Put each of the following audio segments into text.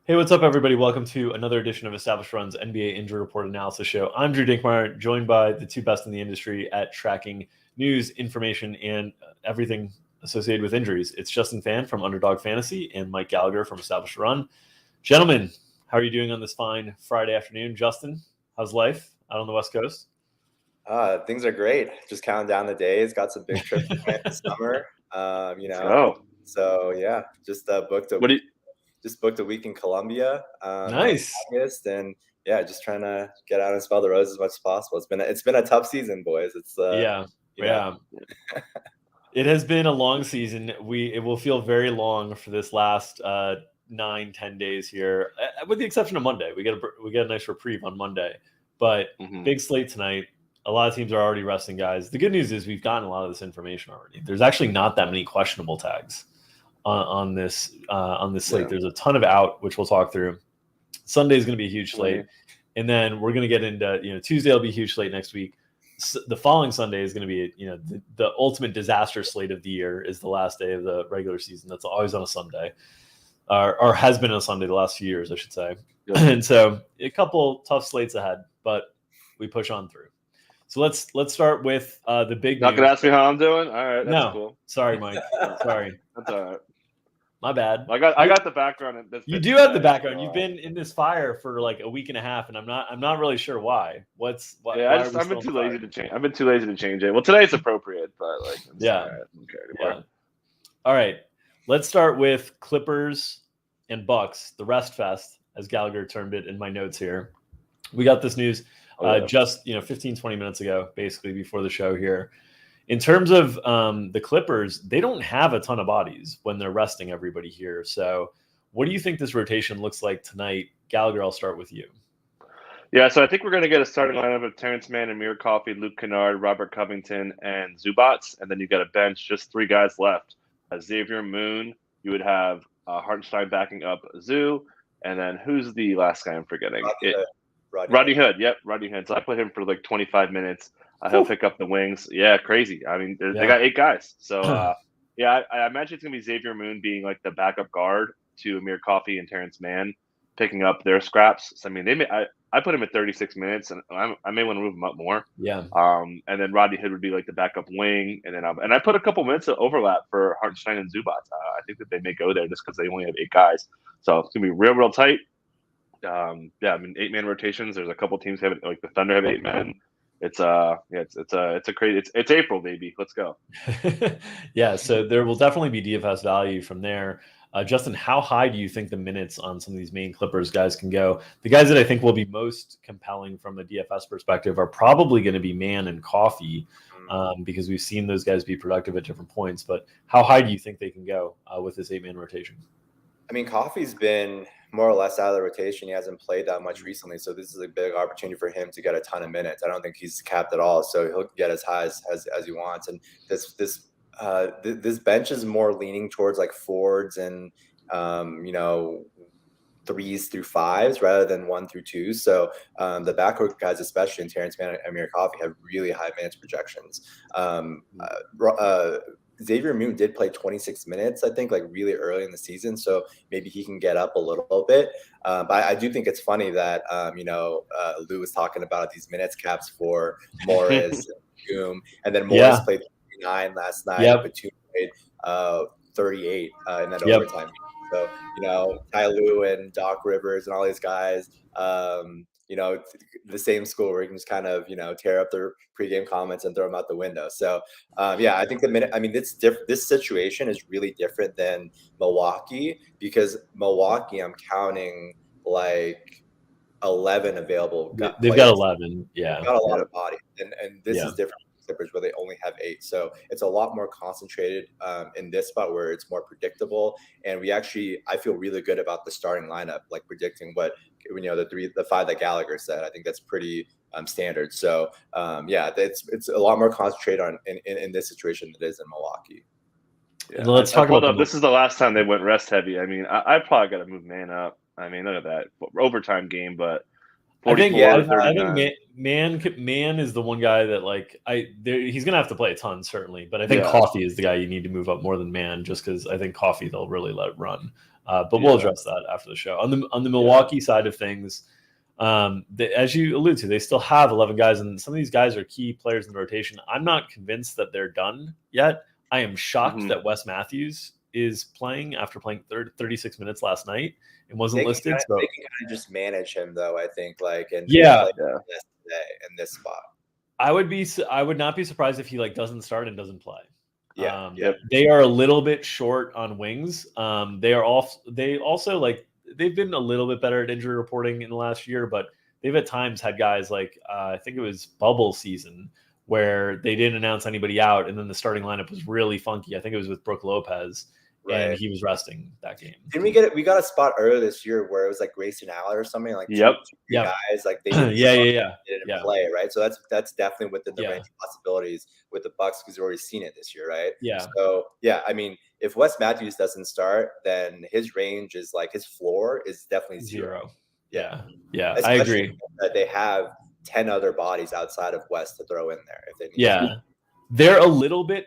Hey, what's up, everybody? Welcome to another edition of Established Run's NBA Injury Report Analysis Show. I'm Drew Dinkmeyer, joined by the two best in the industry at tracking news, information, and everything associated with injuries. It's Justin Fan from Underdog Fantasy and Mike Gallagher from Established Run. Gentlemen, how are you doing on this fine Friday afternoon? Justin, how's life out on the West Coast? Things are great. Just counting down the days. Got some big trips planned this summer. So yeah, just booked a week in Colombia. Nice. In August, and yeah, just trying to get out and smell the roses as much as possible. It's been a tough season, boys. It's yeah. It has been a long season. It will feel very long for this last 9-10 days here, with the exception of Monday. We get a nice reprieve on Monday, but big slate tonight. A lot of teams are already resting guys. The good news is we've gotten a lot of this information already. There's actually not that many questionable tags on this slate. There's a ton of out, which we'll talk through. Sunday is going to be a huge slate, and then we're going to get into Tuesday will be a huge slate next week. The following Sunday is going to be the ultimate disaster slate of the year. Is the last day of the regular season. That's always on a Sunday, or has been on a Sunday the last few years, I should say. Yeah. And so a couple tough slates ahead, but we push on through. So let's start with the big. Not gonna ask me how I'm doing. All right, that's cool. Sorry, Mike. Sorry. That's all right. My bad. I got the background. You do have the background. You've been in this fire for like a week and a half, and I'm not really sure why. I've been too lazy to change. I've been too lazy to change it. Well, today's appropriate, but like yeah. All right. Let's start with Clippers and Bucks, the rest fest, as Gallagher termed it in my notes here. We got this news just 15-20 minutes ago, basically before the show here. In terms of the Clippers, they don't have a ton of bodies when they're resting everybody here. So what do you think this rotation looks like tonight? Gallagher, I'll start with you. Yeah, so I think we're going to get a starting lineup of Terrence Mann, Amir Coffey, Luke Kennard, Robert Covington, and Zubats. And then you got a bench, just three guys left. Xavier Moon, you would have Hartenstein backing up Zoo. And then who's the last guy I'm forgetting? Rodney Hood. Yep, Rodney Hood. So I put him for like 25 minutes. He'll pick up the wings. Yeah, crazy. I mean, they got 8 guys. So, I imagine it's going to be Xavier Moon being like the backup guard to Amir Coffey and Terrence Mann, picking up their scraps. So, I mean, I put him at 36 minutes, and I may want to move him up more. Yeah. And then Rodney Hood would be like the backup wing. And then I put a couple minutes of overlap for Hartenstein and Zubats. I think that they may go there just because they only have 8 guys. So, it's going to be real tight. 8-man rotations. There's a couple teams having, like the Thunder have 8 men. It's April, baby. Let's go. Yeah, so there will definitely be DFS value from there. Justin, how high do you think the minutes on some of these main Clippers guys can go? The guys that I think will be most compelling from a DFS perspective are probably going to be Mann and Coffey, because we've seen those guys be productive at different points. But how high do you think they can go with this 8-man rotation? I mean, Coffey's been more or less out of the rotation. He hasn't played that much recently, so this is a big opportunity for him to get a ton of minutes. I don't think he's capped at all, so he'll get as high as he wants. And this bench is more leaning towards like forwards and 3s through 5s rather than 1 through 2. So the backcourt guys, especially in Terrence Mann and Amir Coffey, have really high minutes projections. Xavier Moon did play 26 minutes, I think, like really early in the season. So maybe he can get up a little bit. But I do think it's funny that, Lou was talking about these minutes caps for Morris and Goom. And then Morris played 39 last night. Yep. Batum played 38 in that overtime. So, Ty Lue and Doc Rivers and all these guys, the same school where you can just kind of, tear up their pregame comments and throw them out the window. So, I think this situation is really different than Milwaukee, because Milwaukee, I'm counting like 11 available. They've got 11. Yeah. They've got a lot of body. And this is different from Clippers where they only have 8. So it's a lot more concentrated in this spot where it's more predictable. And I feel really good about the starting lineup, like predicting what, the 5 that Gallagher said. I think that's pretty standard. So it's a lot more concentrated on in this situation than it is in Milwaukee. Yeah. Let's talk about this is the last time they went rest heavy. I mean, I probably got to move Man up. I mean, look at that overtime game, but I think Man is the one guy that he's gonna have to play a ton certainly, but I think Coffey is the guy you need to move up more than Man, just because I think Coffey they'll really let run. But we'll address that after the show. On the Milwaukee side of things, as you allude to, they still have 11 guys, and some of these guys are key players in the rotation. I'm not convinced that they're done yet. I am shocked that Wes Matthews is playing after playing 36 minutes last night and wasn't listed. They can kind of just manage him, though, I think, and in this spot. I would not be surprised if he doesn't start and doesn't play. They are a little bit short on wings. They also they've been a little bit better at injury reporting in the last year, but they've at times had guys I think it was bubble season where they didn't announce anybody out, and then the starting lineup was really funky. I think it was with Brook Lopez, and he was resting that game. Didn't we get it? We got a spot earlier this year where it was Grayson Allen or something two guys they didn't play, right? So that's definitely within the range of possibilities with the Bucks because we've already seen it this year, right? Yeah. So I mean, if Wes Matthews doesn't start, then his range is his floor is definitely zero. Yeah, I agree. That they have 10 other bodies outside of West to throw in there if they need. They're a little bit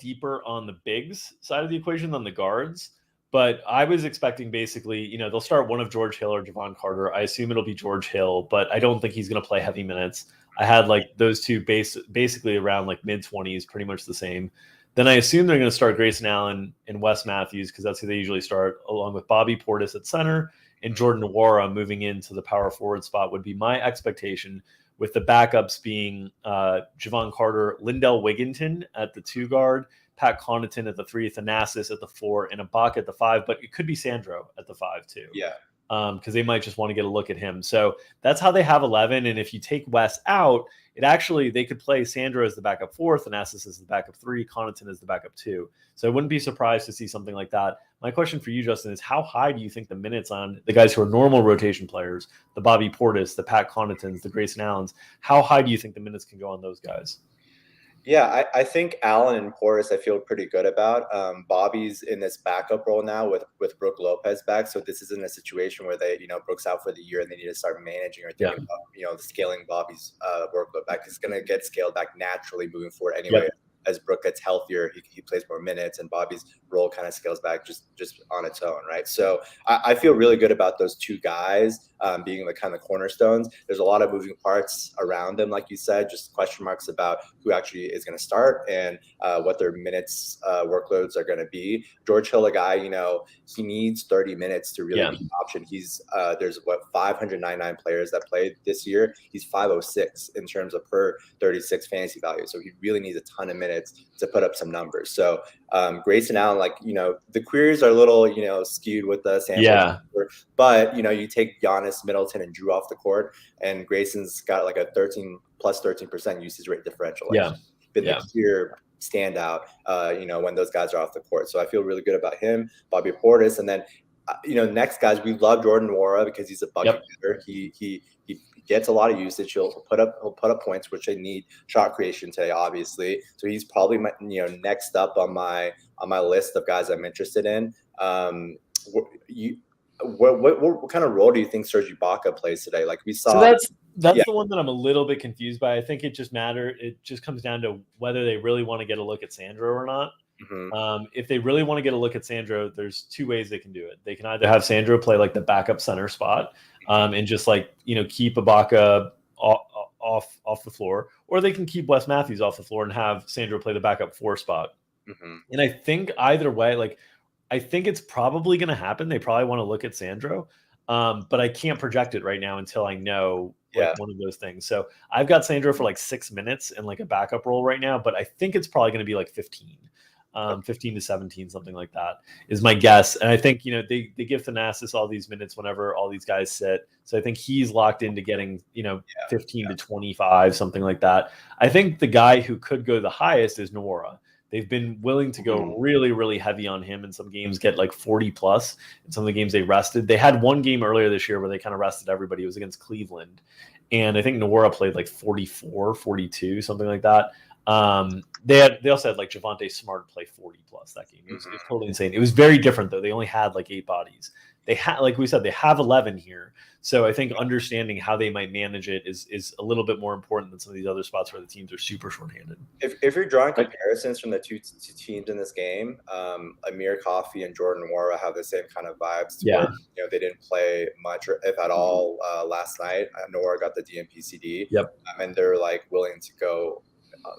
deeper on the bigs side of the equation than the guards, but I was expecting basically, they'll start one of George Hill or Javon Carter. I assume it'll be George Hill, but I don't think he's going to play heavy minutes. I had those two basically around mid-20s, pretty much the same. Then I assume they're going to start Grayson Allen and Wes Matthews because that's who they usually start, along with Bobby Portis at center and Jordan Nwora moving into the power forward spot would be my expectation, with the backups being Javon Carter, Lindell Wigginton at the 2 guard, Pat Connaughton at the 3, Thanasis at the 4, and Ibaka at the 5, but it could be Sandro at the 5 too. Yeah. Because they might just want to get a look at him. So that's how they have 11. And if you take Wes out, they could play Sandro as the backup 4, Thanasis as the backup 3, Connaughton as the backup 2. So I wouldn't be surprised to see something like that. My question for you, Justin, is how high do you think the minutes on the guys who are normal rotation players, the Bobby Portis, the Pat Connaughtons, the Grayson Allens, how high do you think the minutes can go on those guys? Yeah, I think Allen and Portis I feel pretty good about. Bobby's in this backup role now with Brook Lopez back, so this isn't a situation where they, Brook's out for the year and they need to start managing or thinking about, scaling Bobby's workload back. It's going to get scaled back naturally moving forward anyway. Yep. As Brook gets healthier, he plays more minutes, and Bobby's role kind of scales back just on its own, right? So I feel really good about those two guys being the kind of cornerstones. There's a lot of moving parts around them, like you said, just question marks about who actually is going to start and what their minutes workloads are going to be. George Hill, a guy, he needs 30 minutes to really be an option. He's there's 599 players that played this year. He's 506 in terms of per 36 fantasy value. So he really needs a ton of minutes to put up some numbers. So Grayson Allen, the queries are a little, skewed with the sample. But, you take Giannis, Middleton, and Drew off the court, and Grayson's got a 13% usage rate differential. Been the clear standout, when those guys are off the court. So I feel really good about him, Bobby Portis. And then, next guys, we love Jordan Nwora because he's a bucket getter. He gets a lot of usage. He'll put up points, which they need shot creation today, obviously. So he's probably next up on my list of guys I'm interested in. What kind of role do you think Serge Ibaka plays today? We saw. So that's the one that I'm a little bit confused by. I think it just comes down to whether they really want to get a look at Sandro or not. Mm-hmm. If they really want to get a look at Sandro, there's 2 ways they can do it. They can either have Sandro play the backup center spot, and just keep Ibaka off the floor, or they can keep Wes Matthews off the floor and have Sandro play the backup 4 spot. Mm-hmm. And I think either way, I think it's probably going to happen. They probably want to look at Sandro, but I can't project it right now until I know one of those things. So I've got Sandro for 6 minutes in a backup role right now, but I think it's probably going to be 15. 15 to 17, something like that is my guess. And I think, they give Thanasis all these minutes whenever all these guys sit. So I think he's locked into getting, 15 to 25, something like that. I think the guy who could go the highest is Nwora. They've been willing to go really, really heavy on him in some games, get 40 plus. In some of the games they rested. They had one game earlier this year where they kind of rested everybody. It was against Cleveland. And I think Nwora played 44, 42, something like that. They also had Javonte Smart play 40 plus that game. It was totally insane. It was very different though. They only had 8 bodies. they have, like we said, they have 11 here. So I think understanding how they might manage it is a little bit more important than some of these other spots where the teams are super shorthanded. If you're drawing comparisons from the two teams in this game, Amir Coffey and Jordan Nwora have the same kind of vibes. Where, they didn't play much, if at all, last night. Nwora got the DNP-CD. Yep. And they're like willing to go.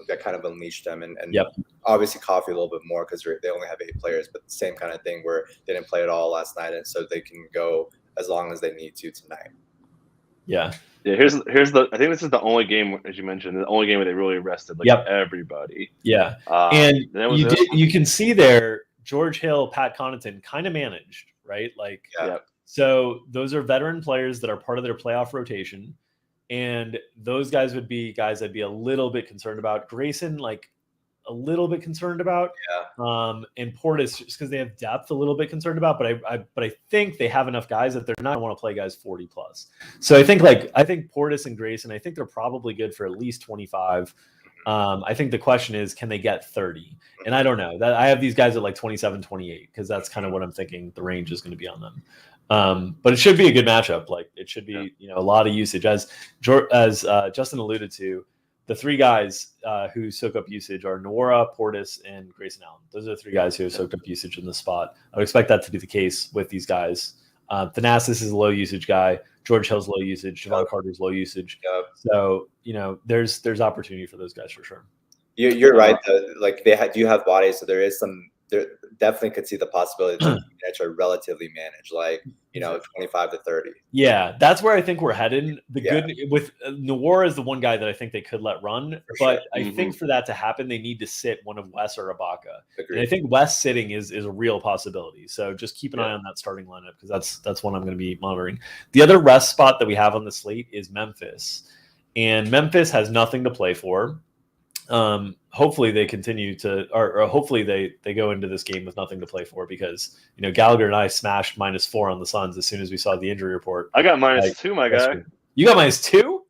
That kind of unleashed them, and yep. Obviously Coffee a little bit more because they only have 8 players, but the same kind of thing where they didn't play at all last night, and so they can go as long as they need to tonight. Yeah. Here's the. I think this is the only game, as you mentioned, the only game where they really rested everybody. Yeah, and you can see there George Hill, Pat Connaughton kind of managed, right? Like, so those are veteran players that are part of their playoff rotation. And those guys would be guys I'd be a little bit concerned about. Grayson, like a little bit concerned about. And Portis, just because they have depth, a little bit concerned about. But I think they have enough guys that they're not going to want to play guys 40 plus. So I think Portis and Grayson, I think they're probably good for at least 25. I think the question is, can they get 30? And I don't know. That I have these guys at like 27, 28 because that's kind of what I'm thinking the range is going to be on them. But it should be a good matchup. Like it should be, a lot of usage. As Justin alluded to, the 3 guys who soak up usage are Nwora, Portis, and Grayson Allen. Those are the 3 guys who have soaked up usage in the spot. I would expect that to be the case with these guys. Thanasis is a low usage guy. George Hill's low usage. Javon Carter's low usage. So there's opportunity for those guys for sure. You're right. Like they do have bodies, so there is some. There definitely could see the possibility that are relatively managed, like 25 to 30. Yeah, that's where I think we're headed. Good with Nwora is the one guy that I think they could let run, but I think for that to happen, they need to sit one of Wes or Ibaka. And I think Wes sitting is a real possibility. So just keep an eye on that starting lineup because that's one I'm going to be monitoring. The other rest spot that we have on the slate is Memphis, and Memphis has nothing to play for. Hopefully they continue to, or hopefully they go into this game with nothing to play for because Gallagher and I smashed -4 on the Suns as soon as we saw the injury report. I got -2, my guy. You got -2?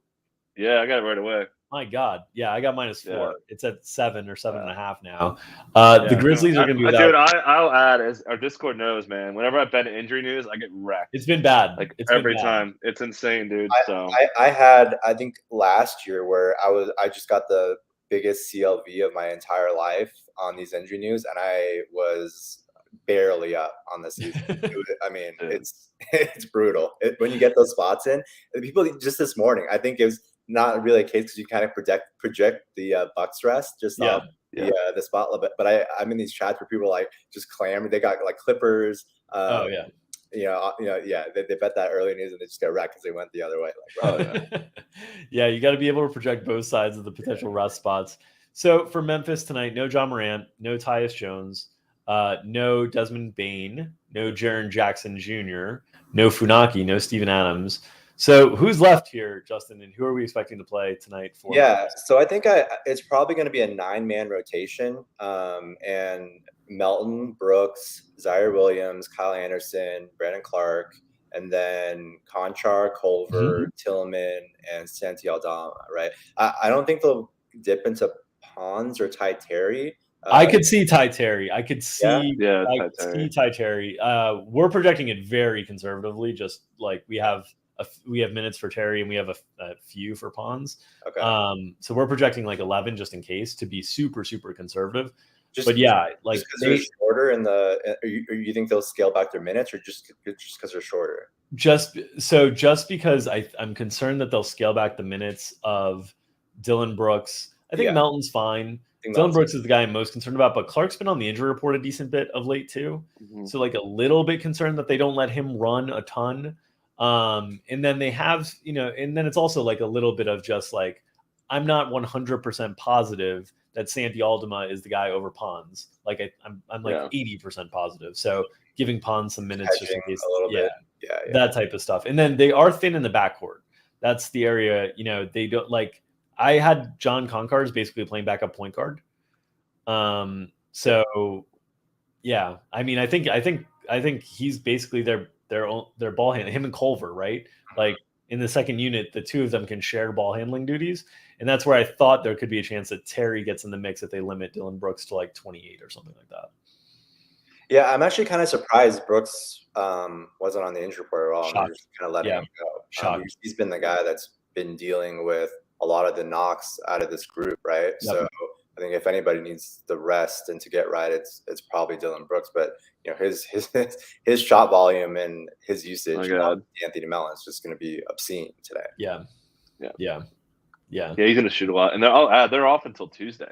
Yeah, I got it right away. My God, yeah, I got -4. Yeah. It's at 7 or 7.5 now. The Grizzlies are going to be without. Dude, I'll add, as our Discord knows, man. Whenever I bet injury news, I get wrecked. It's been bad. Like every time, it's insane, dude. I had, I think last year where I just got the biggest CLV of my entire life on these injury news, and I was barely up on the season. It's brutal when you get those spots in. People just this morning, I think it was not really a case because you kind of project the Bucks rest just off the spot a little bit. But I'm in these chats where people are like just clamoring. They got like Clippers. They bet that early news and they just got wrecked because they went the other way. Yeah, you got to be able to project both sides of the potential rest spots. So for Memphis tonight, no John Morant, no Tyus Jones, no Desmond Bane, no Jaren Jackson Jr., no Funaki, no Steven Adams. So who's left here, Justin, and who are we expecting to play tonight for? So I think it's probably going to be a 9-man rotation, and Melton, Brooks, Zaire Williams, Kyle Anderson, Brandon Clark, and then Conchar, Culver, Tillman, and Santi Aldama, right? I don't think they'll dip into Pons or Ty Terry. I could see Ty Terry. I could see Ty Terry. We're projecting it very conservatively, just like we have minutes for Terry and we have a few for Pons. Okay. So we're projecting like 11 just in case to be super, super conservative. Just because they're shorter or you think they'll scale back their minutes, or just because they're shorter? Just because I'm concerned that they'll scale back the minutes of Dylan Brooks. I think Melton's fine. Dylan Brooks is the guy I'm most concerned about, but Clark's been on the injury report a decent bit of late too. So like a little bit concerned that they don't let him run a ton. And then they have, and then it's also like a little bit of just like, I'm not 100% positive that Santi Aldama is the guy over Pons. Like I'm like 80% positive. So giving Pons some minutes just in case, that type of stuff. And then they are thin in the backcourt. That's the area, they don't like. I had John Concar's basically playing backup point guard. So yeah, I mean, I think he's basically their ball handler, him and Culver, right? Like in the second unit, the two of them can share ball handling duties. And that's where I thought there could be a chance that Terry gets in the mix if they limit Dylan Brooks to like 28 or something like that. Yeah, I'm actually kind of surprised Brooks wasn't on the injury report at all. And they're just kind of letting him go. He's been the guy that's been dealing with a lot of the knocks out of this group, right? Yep. So I think if anybody needs the rest and to get right, it's probably Dylan Brooks. But his shot volume and his usage, Anthony Mellon, is just going to be obscene today. Yeah. He's going to shoot a lot, and they're off until Tuesday.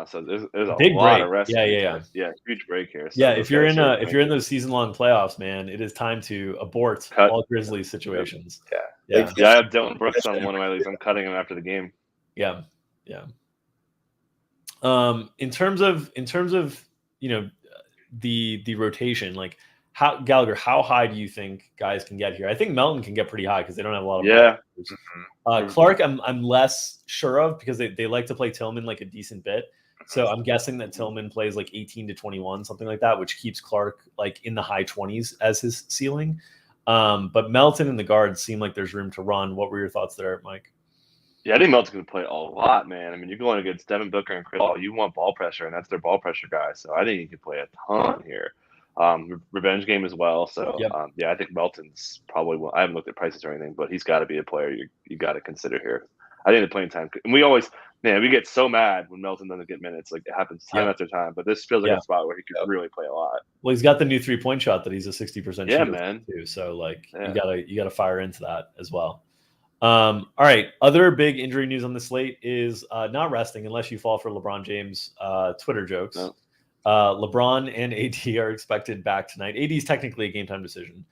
So there's a big lot break. of rest. Yeah, huge break here. So if you're in those season-long playoffs, man, it is time to abort all Grizzlies situations. I have Dylan Brooks on one of my leagues. I'm cutting him after the game. Yeah. In terms of the rotation, like Gallagher, how high do you think guys can get here? I think Melton can get pretty high because they don't have a lot of Clark, I'm less sure of because they like to play Tillman like a decent bit. So I'm guessing that Tillman plays like 18 to 21, something like that, which keeps Clark like in the high 20s as his ceiling. But Melton and the guards seem like there's room to run. What were your thoughts there, Mike? Yeah, I think Melton's going to play a lot, man. I mean, you're going against Devin Booker and Chris Paul. You want ball pressure, and that's their ball pressure guy. So I think he could play a ton here. Revenge game as well. So, I think Melton's probably – I haven't looked at prices or anything, but he's got to be a player you got to consider here. I think the playing time – and we get so mad when Melton doesn't get minutes. Like, it happens time after time. But this feels like a spot where he could really play a lot. Well, he's got the new three-point shot that he's a 60% shooter man. Too. So, you gotta fire into that as well. All right. Other big injury news on the slate is not resting unless you fall for LeBron James Twitter jokes. No. LeBron and AD are expected back tonight. AD is technically a game time decision,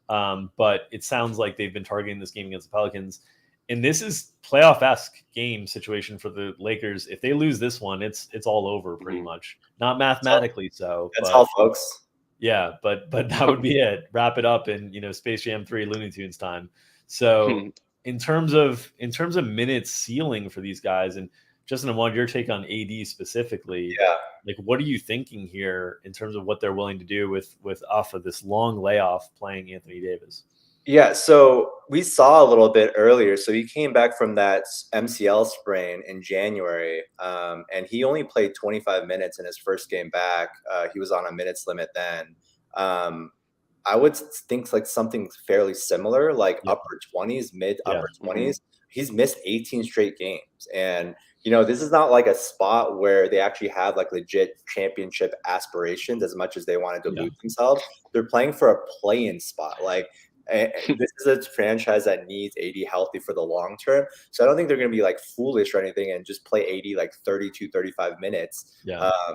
but it sounds like they've been targeting this game against the Pelicans. And this is playoff-esque game situation for the Lakers. If they lose this one, it's all over pretty much. Not mathematically so. That's all, folks. Yeah, but that would be it. Wrap it up in Space Jam 3 Looney Tunes time. So in terms of minutes ceiling for these guys, and Justin, I want your take on AD specifically. Yeah. Like, what are you thinking here in terms of what they're willing to do with off of this long layoff playing Anthony Davis? Yeah, so we saw a little bit earlier. So he came back from that MCL sprain in January, and he only played 25 minutes in his first game back. He was on a minutes limit then. I would think like something fairly similar, like upper 20s, upper 20s. He's missed 18 straight games. And, this is not like a spot where they actually have like legit championship aspirations as much as they want to dilute themselves. They're playing for a play-in spot. Like, and this is a franchise that needs AD healthy for the long term. So I don't think they're going to be like foolish or anything and just play AD like 32, 35 minutes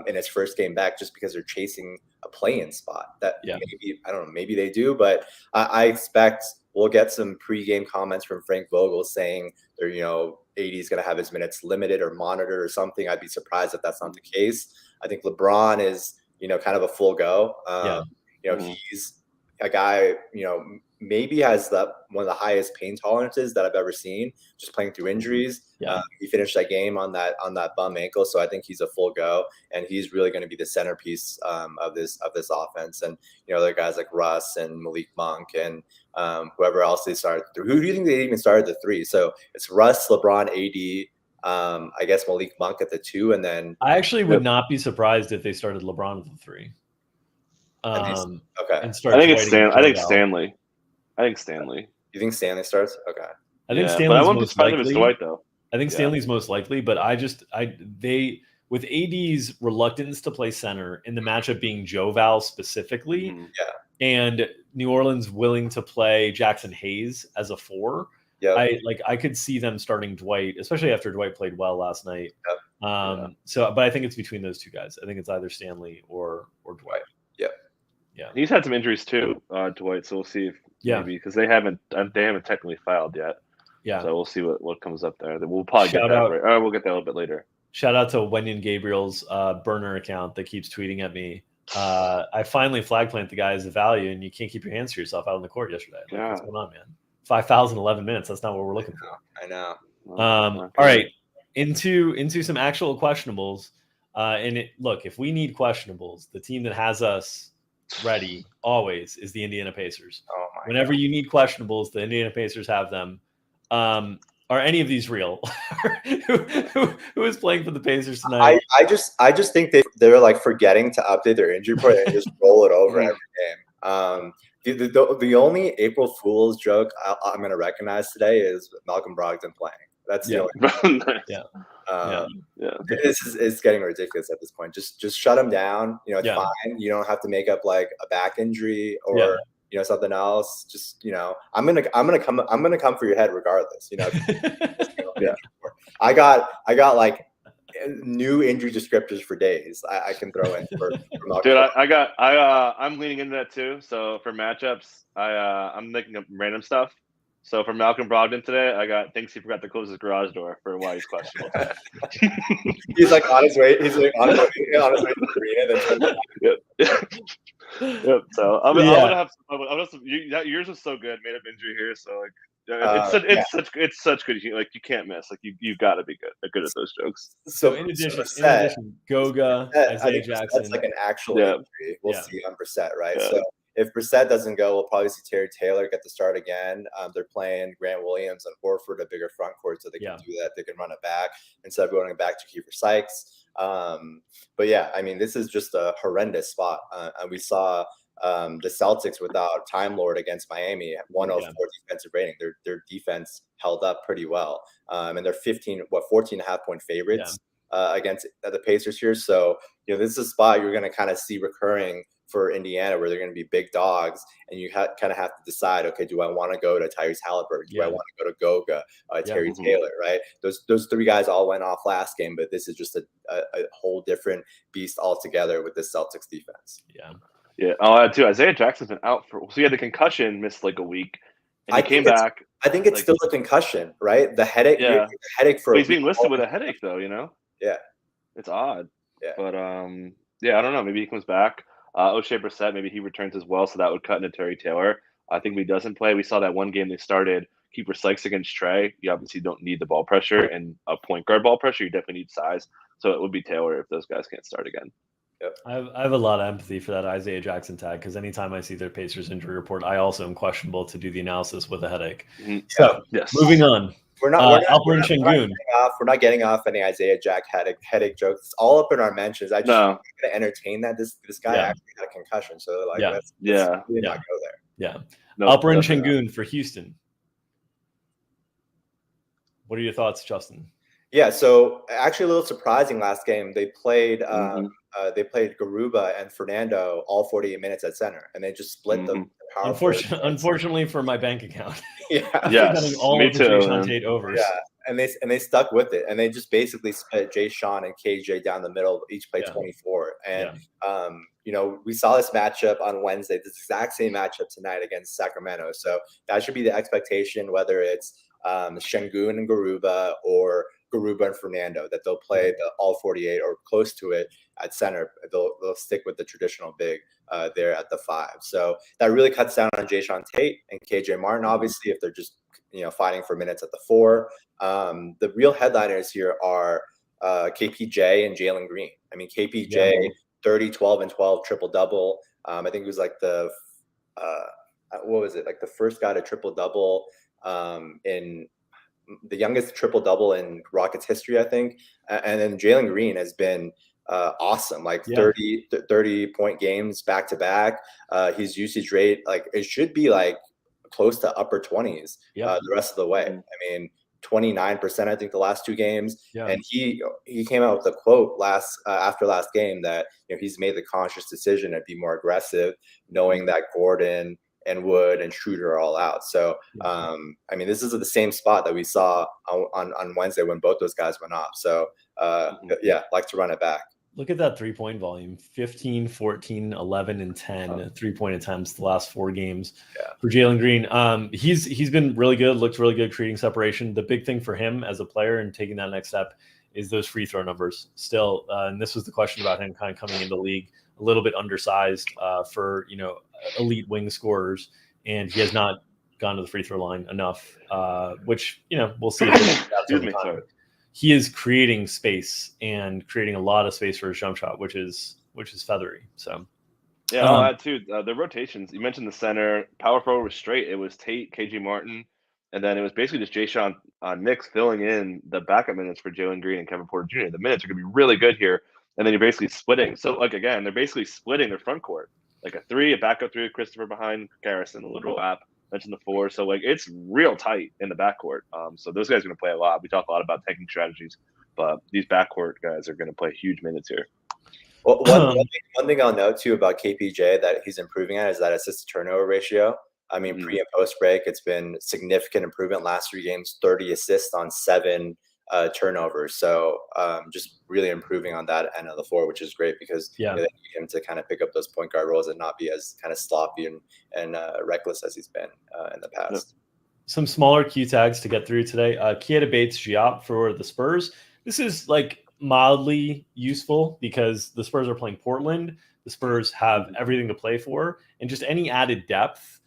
in his first game back just because they're chasing a play-in spot. Maybe, I don't know, maybe they do, but I expect we'll get some pregame comments from Frank Vogel saying they're, AD is going to have his minutes limited or monitored or something. I'd be surprised if that's not the case. I think LeBron is, kind of a full go. He's a guy, maybe has one of the highest pain tolerances that I've ever seen, just playing through injuries. He finished that game on that bum ankle, so I think he's a full go, and he's really going to be the centerpiece of this offense. And other guys like Russ and Malik Monk and whoever else they started through. Who do you think they even started the three? So it's Russ, LeBron, AD. I guess Malik Monk at the 2, and then I actually would not be surprised if they started LeBron at the 3. Okay. And I think it's Stanley. I think Stanley. You think Stanley starts? Okay. I think Stanley's most likely. It's Dwight, though. I think Stanley's most likely, but they with AD's reluctance to play center in the matchup being Joe Val specifically, and New Orleans willing to play Jackson Hayes as a 4. I could see them starting Dwight, especially after Dwight played well last night. So, but I think it's between those two guys. I think it's either Stanley or Dwight. Yeah, he's had some injuries too, Dwight. So we'll see if maybe because they haven't technically filed yet. Yeah, so we'll see what comes up there. We'll probably get that right. We'll get that a little bit later. Shout out to Wenyan Gabriel's burner account that keeps tweeting at me. I finally flag plant the guy as a value, and you can't keep your hands to yourself out on the court yesterday. What's going on, man? 5,011 minutes. That's not what we're looking for. I know. All right, into some actual questionables. Look, if we need questionables, the team that has us ready always is the Indiana Pacers. Whenever you need questionables, the Indiana Pacers have them. Are any of these real? who is playing for the Pacers tonight? I just think they're like forgetting to update their injury report and just roll it over every game. The only April Fool's joke I'm going to recognize today is Malcolm Brogdon playing. That's the only. It's getting ridiculous at this point. Just shut him down. It's fine. You don't have to make up like a back injury or something else. Just I'm gonna come for your head regardless. I got like new injury descriptors for days. I can throw in for dude. I'm leaning into that too. So for matchups, I'm making up random stuff. So for Malcolm Brogdon today, thinks he forgot to close his garage door for why he's questionable today. He's like on his way. He's like on his way to the arena. Yep. So I'm gonna have some. Yours was so good. Made up injury here. So like, it's such good. Like you can't miss. Like you've got to be good at those jokes. So in addition, Goga, Isaiah Jackson. That's like an actual injury. We'll see on Brissett, right? Yeah. So if Brissett doesn't go, we'll probably see Terry Taylor get the start again. They're playing Grant Williams and Horford, a bigger front court, so they can do that. They can run it back instead of going back to Kiefer Sykes. But yeah, I mean, this is just a horrendous spot. And we saw the Celtics without Time Lord against Miami at 104 defensive rating. Their defense held up pretty well. And they're 14 and a half point favorites against the Pacers here. So, this is a spot you're going to kind of see recurring for Indiana, where they're going to be big dogs, and you kind of have to decide, okay, do I want to go to Tyrese Halliburton? Do I want to go to Goga, Terry Taylor, right? Those three guys all went off last game, but this is just a whole different beast altogether with this Celtics defense. Yeah. I'll add too, Isaiah Jackson's been out so he had the concussion, missed like a week, and he came back. I think it's still a concussion, right? The headache. Yeah. Headache for. But he's being listed with a headache, though. Yeah. It's odd. Yeah. But I don't know. Maybe he comes back. O'Shea Brissett, maybe he returns as well, so that would cut into Terry Taylor. I think if he doesn't play, we saw that one game they started Kiefer Sykes against Trey. You obviously don't need the ball pressure, and a point guard ball pressure, you definitely need size. So it would be Taylor if those guys can't start again. Yep. I have a lot of empathy for that Isaiah Jackson tag, because anytime I see their Pacers injury report, I also am questionable to do the analysis with a headache. Mm-hmm. So moving on. We're not getting off any Isaiah Jack headache jokes. It's all up in our mentions. I'm going to entertain that. This guy actually had a concussion, so like let's not go there. Yeah. Alperen Şengün for Houston. What are your thoughts, Justin? Yeah, so actually a little surprising last game. They played Garuba and Fernando all 48 minutes at center, and they just split the power. Unfortunately for my bank account. Yes, all me of the too. Jayson Tate overs. Yeah, and they stuck with it, and they just basically split Jay Sean and KJ down the middle. Each played 24, and we saw this matchup on Wednesday. This exact same matchup tonight against Sacramento. So that should be the expectation, whether it's Şengün and Garuba or Garuba and Fernando, that they'll play the all 48 or close to it at center. They'll stick with the traditional big there at the 5. So that really cuts down on Jayson Tate and KJ Martin, obviously, if they're just fighting for minutes at the 4. The real headliners here are KPJ and Jalen Green. I mean, KPJ 30, 12, and 12 triple double. I think it was like the like the first guy to triple double in the youngest triple double in Rockets history, I think. And then Jalen Green has been awesome, like 30 point games back to back. His usage rate, like it should be like close to upper 20s the rest of the way. I mean, 29%, I think, the last 2 games. And he came out with a quote after last game that he's made the conscious decision to be more aggressive, knowing that Gordon and Wood and Schroeder are all out. So, I mean, this is the same spot that we saw on Wednesday when both those guys went off. So, like to run it back. Look at that 3-point volume, 15, 14, 11, and 10 3-point attempts the last 4 games for Jalen Green. He's been really good, looked really good creating separation. The big thing for him as a player and taking that next step is those free throw numbers still. And this was the question about him kind of coming into the league, a little bit undersized for, elite wing scorers. And he has not gone to the free throw line enough, which, we'll see. He is creating space and creating a lot of space for his jump shot, which is feathery. So, I'll add too the rotations. You mentioned the center power forward was straight. It was Tate, KG Martin, And then it was basically just Jay Sean Nix filling in the backup minutes for Jalen Green and Kevin Porter Jr. The minutes are going to be really good here. And then you're basically splitting. So, like, again, they're basically splitting their front court. Like a backup three with Christopher behind Garrison, a little lap, mentioned the four. So, like, it's real tight in the backcourt. So those guys are going to play a lot. We talk a lot about tanking strategies, but these backcourt guys are going to play huge minutes here. Well, one thing I'll note, too, about KPJ that he's improving at is that assist-to-turnover ratio. I mean, pre- and post-break, it's been significant improvement. Last 3 games, 30 assists on 7 turnovers. So just really improving on that end of the floor, which is great because they need him to kind of pick up those point guard roles and not be as kind of sloppy and reckless as he's been in the past. Some smaller Q tags to get through today. Keita Bates-Diop for the Spurs. This is like mildly useful because the Spurs are playing Portland. The Spurs have everything to play for, and just any added depth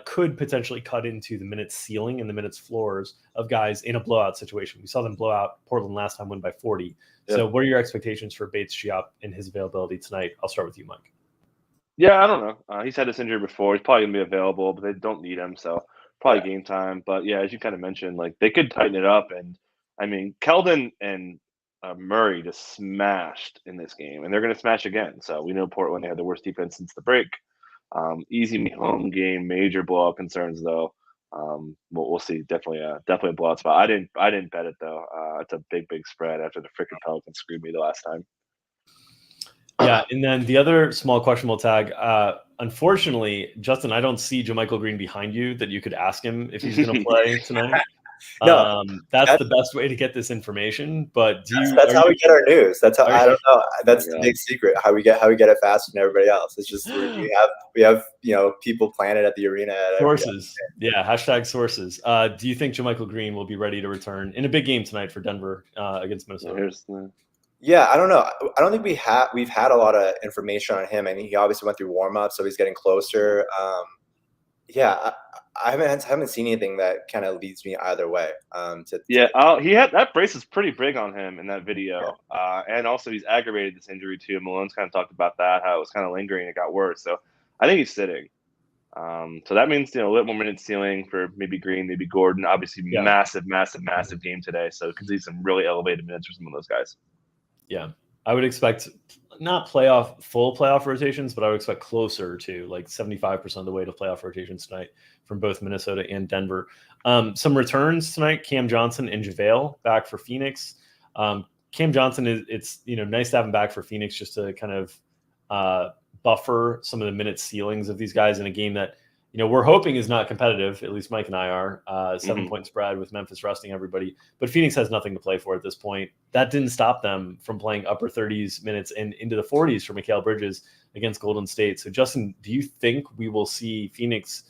could potentially cut into the minutes ceiling and the minutes floors of guys in a blowout situation. We saw them blow out Portland last time, win by 40. Yep. So what are your expectations for Bates-Diop and his availability tonight? I'll start with you, Mike. Yeah, I don't know. He's had this injury before. He's probably going to be available, but they don't need him. So probably game time. But yeah, as you kind of mentioned, like they could tighten it up. And I mean, Keldon and Murray just smashed in this game, and they're going to smash again. So we know Portland, they had the worst defense since the break. Easy home game, major blowout concerns though. We'll see. Definitely a blowout spot. I didn't bet it though. It's a big spread after the freaking Pelicans screwed me the last time. Yeah, and then the other small questionable tag. Unfortunately, Justin, I don't see JaMychal Green behind you that you could ask him if he's going to play tonight. No, that's the best way to get this information. But that's how we get our news. That's how I don't know. That's the big secret. How we get it faster than everybody else. It's just we have people planted at the arena. Sources, hashtag sources. Do you think JaMychal Green will be ready to return in a big game tonight for Denver against Minnesota? Yeah, I don't know. I don't think we've had a lot of information on him. I mean, he obviously went through warm up, so he's getting closer. I haven't seen anything that kind of leads me either way. He had that brace is pretty big on him in that video, and also he's aggravated this injury too. Malone's kind of talked about that, how it was kind of lingering, it got worse. So I think he's sitting. So that means a little more minutes ceiling for maybe Green, maybe Gordon. Obviously, massive game today, so you can see some really elevated minutes for some of those guys. Yeah, I would expect not full playoff rotations, but I would expect closer to like 75% of the way to playoff rotations tonight from both Minnesota and Denver. Some returns tonight: Cam Johnson and JaVale back for Phoenix. Cam Johnson it's nice to have him back for Phoenix just to kind of buffer some of the minute ceilings of these guys in a game that we're hoping is not competitive. At least Mike and I are. 7-point spread with Memphis resting everybody. But Phoenix has nothing to play for at this point. That didn't stop them from playing upper 30s minutes and into the 40s for Mikal Bridges against Golden State. So, Justin, do you think we will see Phoenix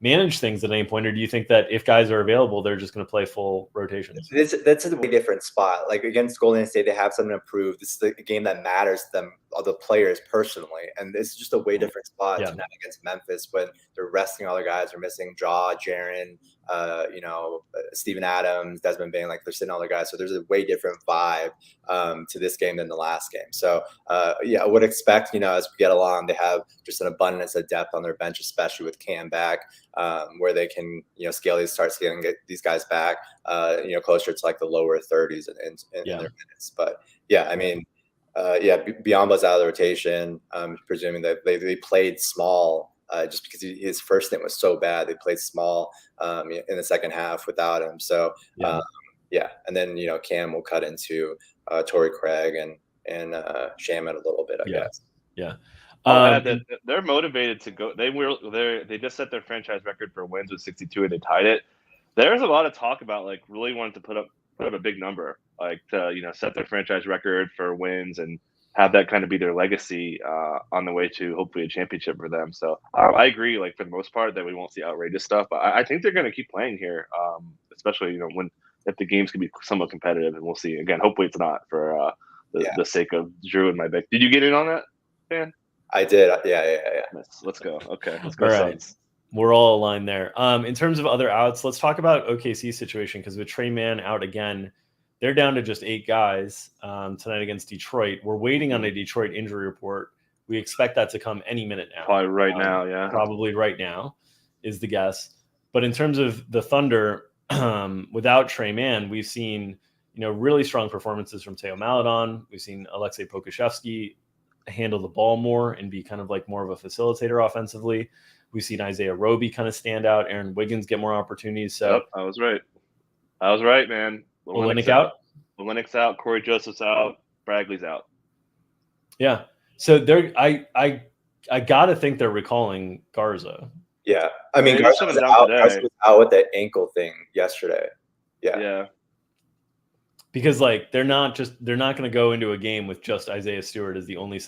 manage things at any point, or do you think that if guys are available, they're just going to play full rotations? That's a way different spot. Like against Golden State, they have something to prove. This is the game that matters to them, all the players personally, and it's just a way different spot tonight against Memphis when they're resting all their guys. They're missing Ja, Jaren, Steven Adams, Desmond Bain. Like they're sitting all their guys, so there's a way different vibe to this game than the last game. So I would expect as we get along, they have just an abundance of depth on their bench, especially with Cam back. Where they can, start scaling, get these guys back, closer to like the lower 30s in their minutes. But I mean, Biyombo's out of the rotation. Presuming that they played small, just because his first stint was so bad. They played small in the second half without him. So and then Cam will cut into Torrey Craig and Shaman a little bit, I guess. Yeah. They're motivated to go. They just set their franchise record for wins with 62, and they tied it. There's a lot of talk about like really wanting to put up a big number, like to set their franchise record for wins and have that kind of be their legacy on the way to hopefully a championship for them. So I agree, like for the most part, that we won't see outrageous stuff, but I think they're going to keep playing here, especially if the games can be somewhat competitive, and we'll see. Again, hopefully it's not for the sake of Drew and my pick. Did you get in on that, fan? I did. Yeah. Let's go. Okay. Let's go. All right. Suns. We're all aligned there. In terms of other outs, let's talk about OKC's situation, because with Trey Mann out again, they're down to just 8 guys tonight against Detroit. We're waiting on a Detroit injury report. We expect that to come any minute now. Probably right now, yeah. Probably right now is the guess. But in terms of the Thunder, without Trey Mann, we've seen, really strong performances from Teo Maledon. We've seen Alexei Pokusevski handle the ball more and be kind of like more of a facilitator offensively. We've seen Isaiah Roby kind of stand out. Aaron Wiggins get more opportunities. So yep, I was right, man. Olynyk out. Olynyk's out. Corey Joseph's out. Bragley's out. Yeah. So I gotta think they're recalling Garza. Yeah, I mean, Garza was out with that ankle thing yesterday. Yeah. Because they're not going to go into a game with just Isaiah Stewart as the only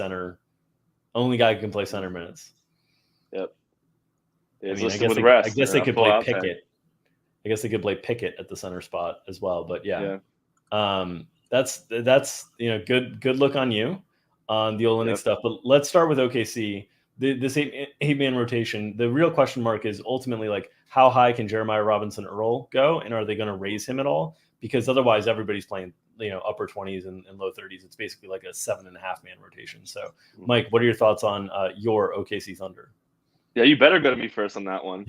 guy who can play center minutes. Yep. I guess they could play Pickett. I guess they could play Pickett at the center spot as well. But yeah. That's good look on you on the Olynyk stuff. But let's start with OKC. This eight-man rotation, the real question mark is ultimately how high can Jeremiah Robinson Earl go, and are they going to raise him at all? Because otherwise everybody's playing upper 20s and low 30s. It's basically like a 7.5-man rotation. So Mike, what are your thoughts on your OKC Thunder? Yeah, you better go to me first on that one.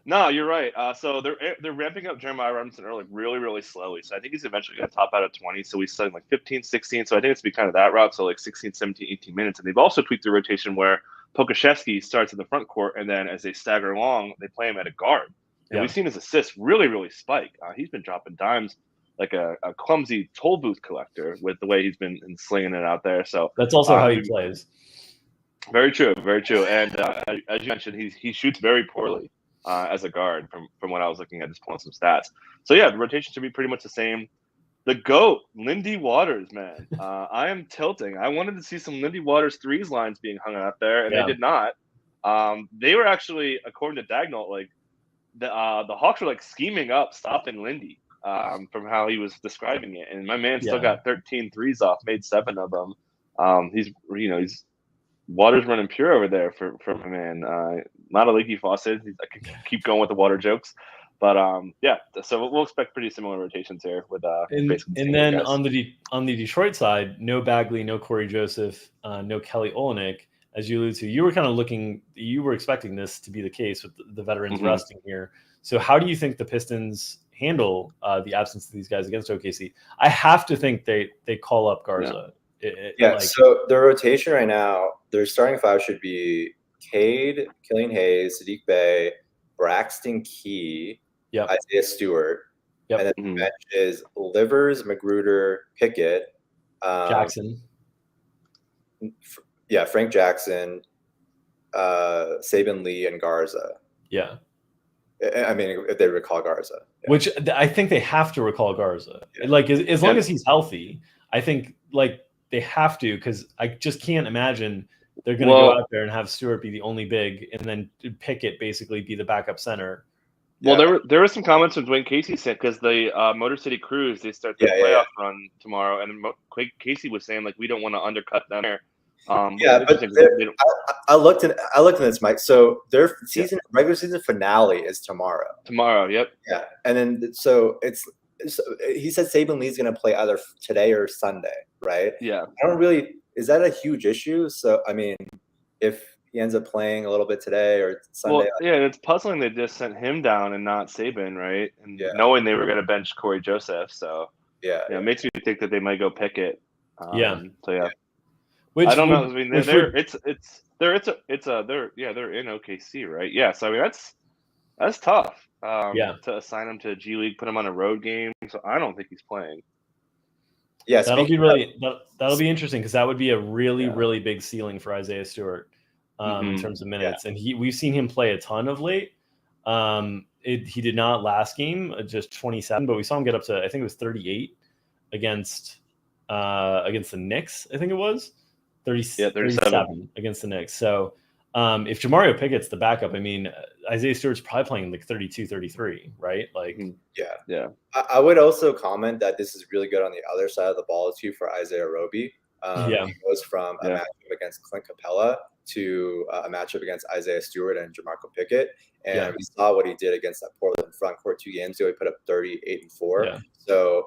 No, you're right. So they're ramping up Jeremiah Robinson Earl really, really slowly. So I think he's eventually going to top out at 20. So he's starting 15, 16. So I think it's going to be kind of that route. So 16, 17, 18 minutes. And they've also tweaked the rotation where Pokusevski starts in the front court, and then as they stagger along, they play him at a guard. And we've seen his assists really, really spike. He's been dropping dimes like a clumsy toll booth collector with the way he's been slinging it out there. So that's also how he plays. Very true, very true. And as you mentioned, he shoots very poorly as a guard from what I was looking at, just pulling some stats. So yeah, the rotation should be pretty much the same. The GOAT, Lindy Waters, man. I am tilting. I wanted to see some Lindy Waters threes lines being hung out there, and they did not. They were actually, according to Dagnall, the Hawks were scheming up stopping Lindy from how he was describing it. And my man still got 13 threes off, made 7 of them. He's Water's running pure over there for my man. Not a leaky faucet. I can keep going with the water jokes, but so we'll expect pretty similar rotations here with and then on the Detroit side, no Bagley, no Corey Joseph, no Kelly Olynyk. As you alluded to, you were expecting this to be the case with the veterans resting here. So how do you think the Pistons handle the absence of these guys against OKC? I have to think they call up Garza. So the rotation right now, their starting 5 should be Cade, Killian Hayes, Sadiq Bey, Braxton Key, Isaiah Stewart, and then the bench is Livers, Magruder, Pickett, Jackson. Frank Jackson, Saban Lee, and Garza. Yeah. I mean, if they recall Garza. Yeah. Which I think they have to recall Garza. Yeah. As long as he's healthy, I think they have to, because I just can't imagine they're going to go out there and have Stewart be the only big and then Pickett basically be the backup center. Well, there were some comments from Dwayne Casey said, because the Motor City Cruise, they start their playoff run tomorrow, and Casey was saying we don't want to undercut them there. But I looked at this, Mike. So their regular season finale is tomorrow. Tomorrow, yep. Yeah, and then so he said Saban Lee's going to play either today or Sunday, right? Yeah. Is that a huge issue? So I mean, if he ends up playing a little bit today or Sunday. Well, it's puzzling they just sent him down and not Saban, right? And knowing they were going to bench Corey Joseph, so it makes me think that they might go Pickett. Which I don't know. I mean, they're in OKC, right? Yeah. So I mean, that's tough. To assign him to G League, put him on a road game. So I don't think he's playing. Yeah, that'll be interesting, because that would be a really big ceiling for Isaiah Stewart in terms of minutes. And we've seen him play a ton of late. He did not last game, just 27, but we saw him get up to, I think it was 38 against the Knicks. I think it was 37 against the Knicks. So if Jamario Pickett's the backup, I mean, Isaiah Stewart's probably playing 32, 33, right? I would also comment that this is really good on the other side of the ball too for Isaiah Roby. He goes from a matchup against Clint Capella to a matchup against Isaiah Stewart and Jamarco Pickett. And we saw what he did against that Portland front court 2 games ago. He put up 38 and 4. Yeah. So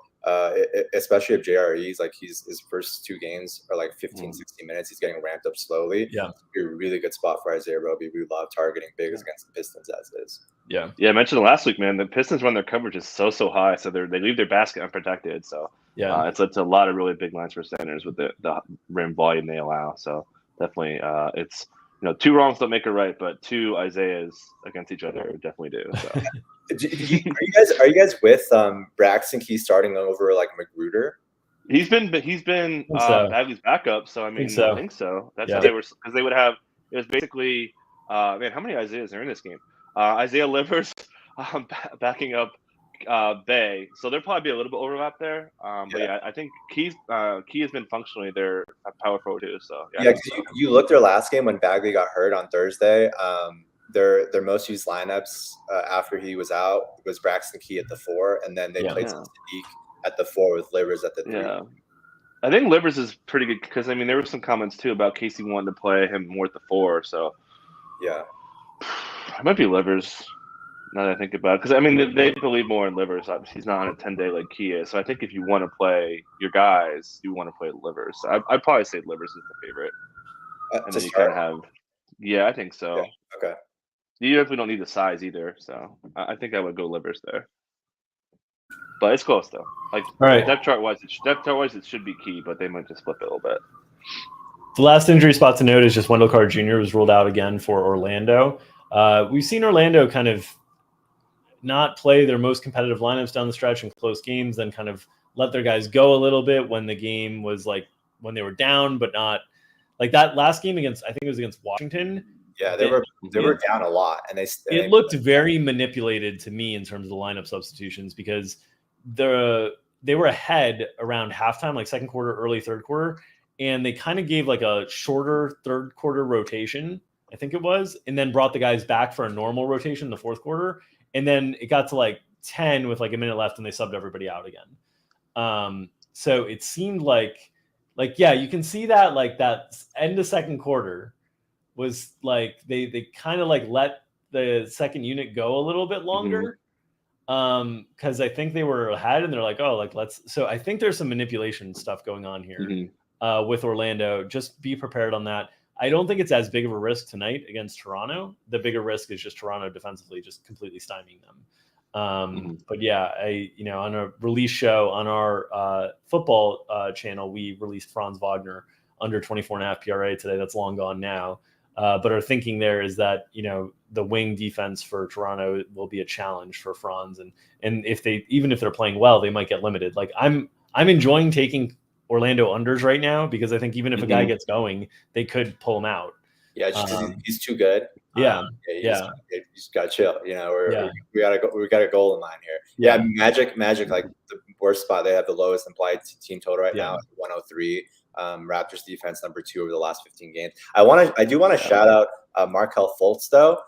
especially if JRE's like his first 2 games are like 15, 16 minutes. He's getting ramped up slowly. Yeah. It's a really good spot for Isaiah Roby. We love targeting bigs against the Pistons as is. Yeah. Yeah, I mentioned last week, man, the Pistons run their coverage is so high. So they leave their basket unprotected. So it's led to a lot of really big lines for centers with the rim volume they allow. So definitely it's, 2 wrongs don't make a right, but 2 Isaiahs against each other definitely do. So. Are you guys with Braxton Key starting over like Magruder? He's been Bagley's backup, so I mean, I think so. That's how they were, because they would have. It was basically, man, how many Isaiahs are in this game? Isaiah Livers backing up Bay, so there'll probably be a little bit overlap there. But yeah, I think Key has been functionally their power forward too. So because you looked their last game when Bagley got hurt on Thursday. Their most used lineups after he was out was Braxton Key at the 4, and then they played Sadiq at the 4 with Livers at the 3. Yeah, I think Livers is pretty good because I mean there were some comments too about Casey wanting to play him more at the 4. So yeah, it might be Livers. Now that I think about it, because I mean they believe more in Livers. Obviously, he's not on a 10-day like Key is. So I think if you want to play your guys, you want to play Livers. So I'd probably say Livers is the favorite. And then you kind of have, I think so. Yeah. Okay. You definitely don't need the size either, so I think I would go Livers there. But it's close though. Like depth chart wise, it should be Key, but they might just flip it a little bit. The last injury spot to note is just Wendell Carter Jr. was ruled out again for Orlando. We've seen Orlando kind of not play their most competitive lineups down the stretch in close games, then kind of let their guys go a little bit when the game was like when they were down, but not like that last game against, I think it was against Washington. Yeah, they were down a lot, and it looked very manipulated to me in terms of the lineup substitutions because they were ahead around halftime, like second quarter, early third quarter, and they kind of gave like a shorter third quarter rotation, I think it was, and then brought the guys back for a normal rotation in the fourth quarter, and then it got to like 10 with like a minute left, and they subbed everybody out again. So it seemed like you can see that like that end of second quarter was like they kind of like let the second unit go a little bit longer because I think they were ahead and they're like, oh, like so I think there's some manipulation stuff going on here with Orlando. Just be prepared on that. I don't think it's as big of a risk tonight against Toronto. The bigger risk is just Toronto defensively just completely stymieing them. But yeah, on a release show on our football channel, we released Franz Wagner under 24.5 PRA today. That's long gone now. But our thinking there is that, the wing defense for Toronto will be a challenge for Franz. And even if they're playing well, they might get limited. Like I'm enjoying taking Orlando unders right now because I think even if a guy gets going, they could pull him out. Yeah, he's too good. He's got to chill. We got a goal in mind here. Yeah, Magic, like the worst spot. They have the lowest implied team total right now, 103. Raptors defense number 2 over the last 15 games. I do want to shout out Markelle Fultz though.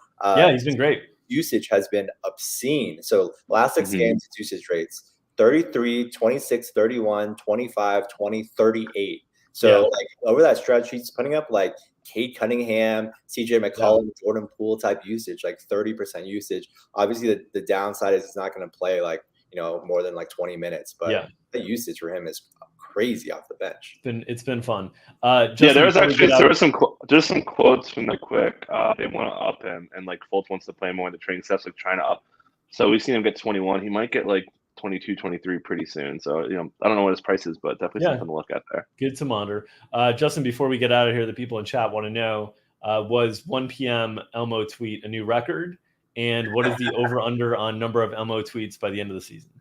He's been great. Usage has been obscene. So last 6 games, its usage rates 33, 26, 31, 25, 20, 38. So like over that stretch, he's putting up like Cade Cunningham, CJ McCollum, Jordan Poole type usage, like 30% usage. Obviously, the downside is he's not going to play like more than like 20 minutes, but the usage for him is crazy off the bench. It's been fun. There's some quotes from the quick. They want to up him, and like Fultz wants to play more in the training sets, like trying to up. So we've seen him get 21. He might get like 22, 23 pretty soon. So I don't know what his price is, but definitely something to look at there. Good to monitor. Justin, before we get out of here, the people in chat want to know: was 1 p.m. Elmo tweet a new record? And what is the over under on number of Elmo tweets by the end of the season?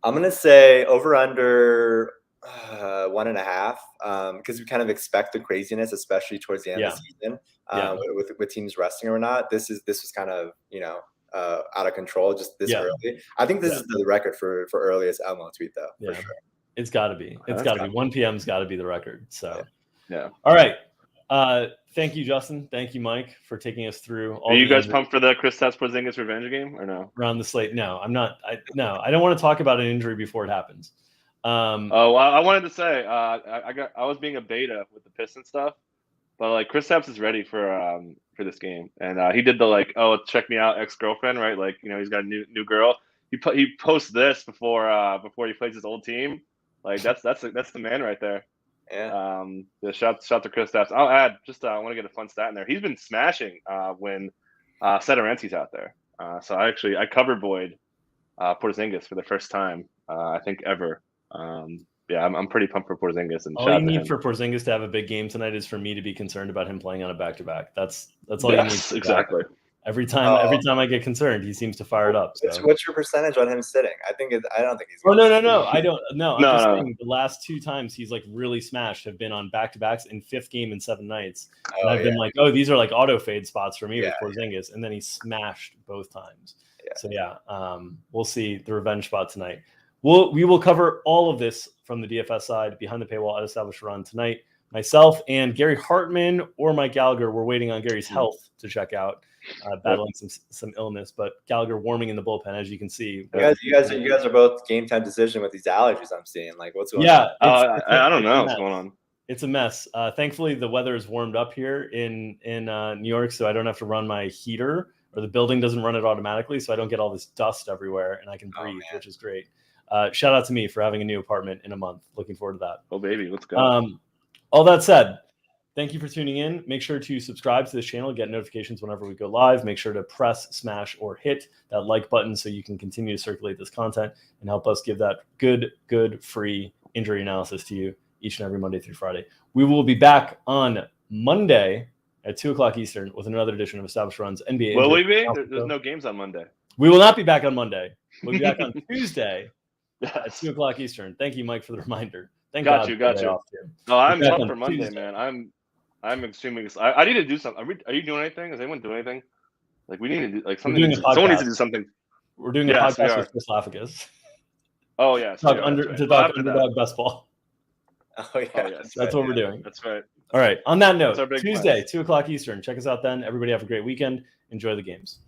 I'm going to say over under 1.5 because we kind of expect the craziness, especially towards the end of the season with teams resting or not. This was kind of, out of control just this early. I think this is the record for earliest Elmo tweet though. For sure. It's got to be. It's got to be. 1 p.m.'s got to be the record. So, All right. Thank you, Justin. Thank you, Mike, for taking us through. Are you guys pumped for the Kristaps Porzingis revenge game or no? Around the slate? No, I'm not. I don't want to talk about an injury before it happens. I wanted to say I was being a beta with the Pistons stuff, but like Kristaps is ready for this game, and he did the like, oh, check me out, ex-girlfriend, right? Like he's got a new girl. he posts this before he plays his old team. Like that's the man right there. Yeah. Shout to Chris Stapps. I'll add I want to get a fun stat in there. He's been smashing when Satoranski's out there. So I covered Boyd Porzingis for the first time I think ever. I'm pretty pumped for Porzingis. And all you need for Porzingis to have a big game tonight is for me to be concerned about him playing on a back-to-back. That's all you need. Exactly. Every time I get concerned, he seems to fire it up. So. What's your percentage on him sitting? I don't think he's. Oh no! I don't. No, I'm just saying the last 2 times he's like really smashed have been on back-to-backs in 5th game in 7 nights. And I've been like, these are like auto fade spots for me with Porzingis, and then he smashed both times. Yeah. So we'll see the revenge spot tonight. We will cover all of this from the DFS side behind the paywall at Established Run tonight. Myself and Gary Hartman or Mike Gallagher. We're waiting on Gary's health to check out. Battling some illness, but Gallagher warming in the bullpen, as you can see. You guys are both game time decision with these allergies I'm seeing. Like, what's going on? I don't know what's going on. It's a mess. Thankfully, the weather is warmed up here in New York, so I don't have to run my heater, or the building doesn't run it automatically, so I don't get all this dust everywhere, and I can breathe, which is great. Shout out to me for having a new apartment in a month. Looking forward to that. Oh, baby, let's go. All that said, thank you for tuning in. Make sure to subscribe to this channel, get notifications whenever we go live. Make sure to press, smash, or hit that like button so you can continue to circulate this content and help us give that good free injury analysis to you each and every Monday through Friday. We will be back on Monday at 2 o'clock Eastern with another edition of Established Run's NBA. Will we be? There's no games on Monday. We will not be back on Monday. We'll be back on Tuesday at 2 o'clock Eastern. Thank you, Mike, for the reminder. Got you. No, I'm pumped for Monday, Tuesday. Man. I'm extremely excited. I need to do something. Are you doing anything? Is anyone doing anything? Like, we need to do like something. Someone needs to do something. We're doing a podcast with Chris Laphagas. Oh yeah, to talk underdog best ball. Oh yeah, that's what we're doing. That's right. All right. On that note, Tuesday, 2 o'clock Eastern. Check us out then. Everybody have a great weekend. Enjoy the games.